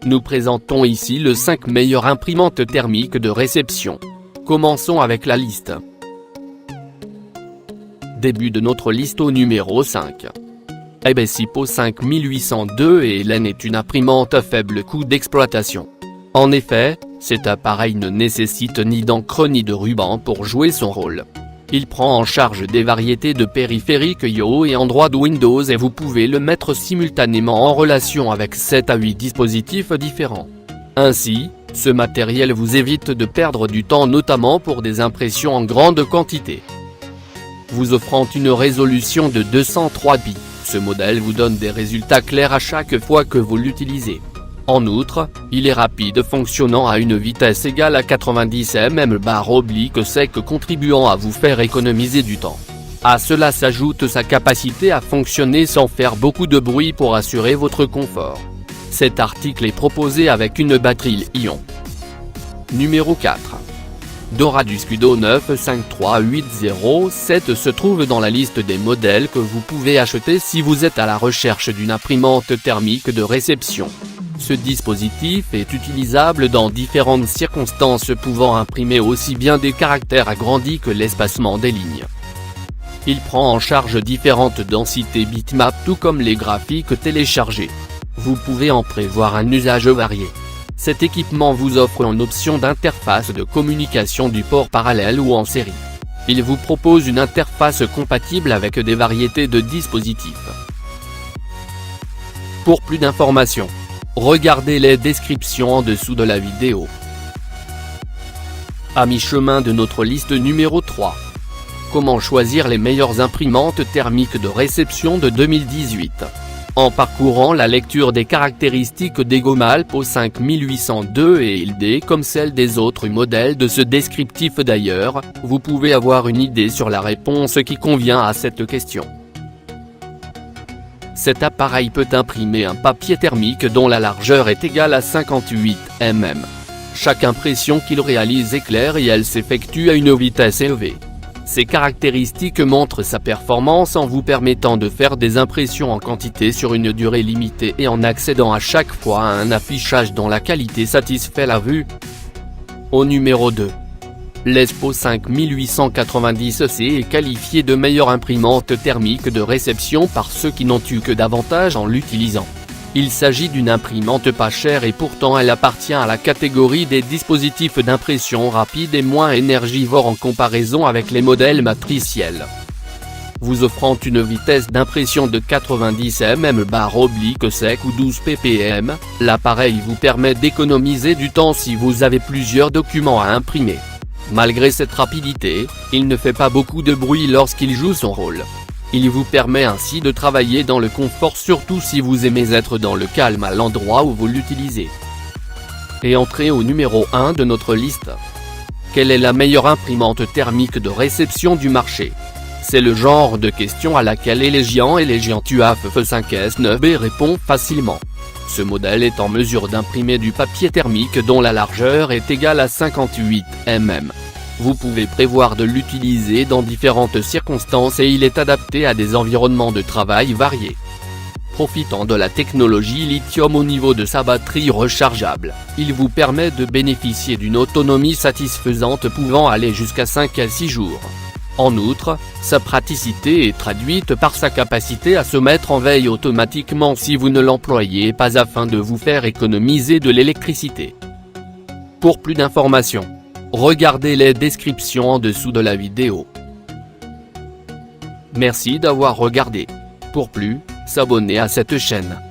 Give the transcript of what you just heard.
Nous présentons ici les 5 meilleures imprimantes thermiques de réception. Commençons avec la liste. Début de notre liste au numéro 5. Ebesipo 5802 ELN est une imprimante à faible coût d'exploitation. En effet, cet appareil ne nécessite ni d'encre ni de ruban pour jouer son rôle. Il prend en charge des variétés de périphériques IO et Android Windows et vous pouvez le mettre simultanément en relation avec 7 à 8 dispositifs différents. Ainsi, ce matériel vous évite de perdre du temps notamment pour des impressions en grande quantité. Vous offrant une résolution de 203 bits, ce modèle vous donne des résultats clairs à chaque fois que vous l'utilisez. En outre, il est rapide fonctionnant à une vitesse égale à 90 mm/sec contribuant à vous faire économiser du temps. À cela s'ajoute sa capacité à fonctionner sans faire beaucoup de bruit pour assurer votre confort. Cet article est proposé avec une batterie Li-ion. Numéro 4. Dora Scudo 953807 se trouve dans la liste des modèles que vous pouvez acheter si vous êtes à la recherche d'une imprimante thermique de réception. Ce dispositif est utilisable dans différentes circonstances pouvant imprimer aussi bien des caractères agrandis que l'espacement des lignes. Il prend en charge différentes densités bitmap tout comme les graphiques téléchargés. Vous pouvez en prévoir un usage varié. Cet équipement vous offre en option d'interface de communication du port parallèle ou en série. Il vous propose une interface compatible avec des variétés de dispositifs. Pour plus d'informations, regardez les descriptions en dessous de la vidéo. À mi-chemin de notre liste numéro 3. Comment choisir les meilleures imprimantes thermiques de réception de 2018 ? En parcourant la lecture des caractéristiques d'Egomalpo 5802 et ILD comme celle des autres modèles de ce descriptif d'ailleurs, vous pouvez avoir une idée sur la réponse qui convient à cette question. Cet appareil peut imprimer un papier thermique dont la largeur est égale à 58 mm. Chaque impression qu'il réalise est claire et elle s'effectue à une vitesse élevée. Ces caractéristiques montrent sa performance en vous permettant de faire des impressions en quantité sur une durée limitée et en accédant à chaque fois à un affichage dont la qualité satisfait la vue. Au numéro 2. L'Espo 5890C est qualifié de meilleure imprimante thermique de réception par ceux qui n'ont eu que d'avantages en l'utilisant. Il s'agit d'une imprimante pas chère et pourtant elle appartient à la catégorie des dispositifs d'impression rapide et moins énergivores en comparaison avec les modèles matriciels. Vous offrant une vitesse d'impression de 90 mm/sec ou 12 ppm, l'appareil vous permet d'économiser du temps si vous avez plusieurs documents à imprimer. Malgré cette rapidité, il ne fait pas beaucoup de bruit lorsqu'il joue son rôle. Il vous permet ainsi de travailler dans le confort surtout si vous aimez être dans le calme à l'endroit où vous l'utilisez. Et entrez au numéro 1 de notre liste. Quelle est la meilleure imprimante thermique de réception du marché ? C'est le genre de question à laquelle Elegian TUAF F5S9B répond facilement. Ce modèle est en mesure d'imprimer du papier thermique dont la largeur est égale à 58 mm. Vous pouvez prévoir de l'utiliser dans différentes circonstances et il est adapté à des environnements de travail variés. Profitant de la technologie lithium au niveau de sa batterie rechargeable, il vous permet de bénéficier d'une autonomie satisfaisante pouvant aller jusqu'à 5 à 6 jours. En outre, sa praticité est traduite par sa capacité à se mettre en veille automatiquement si vous ne l'employez pas afin de vous faire économiser de l'électricité. Pour plus d'informations, regardez les descriptions en dessous de la vidéo. Merci d'avoir regardé. Pour plus, s'abonner à cette chaîne.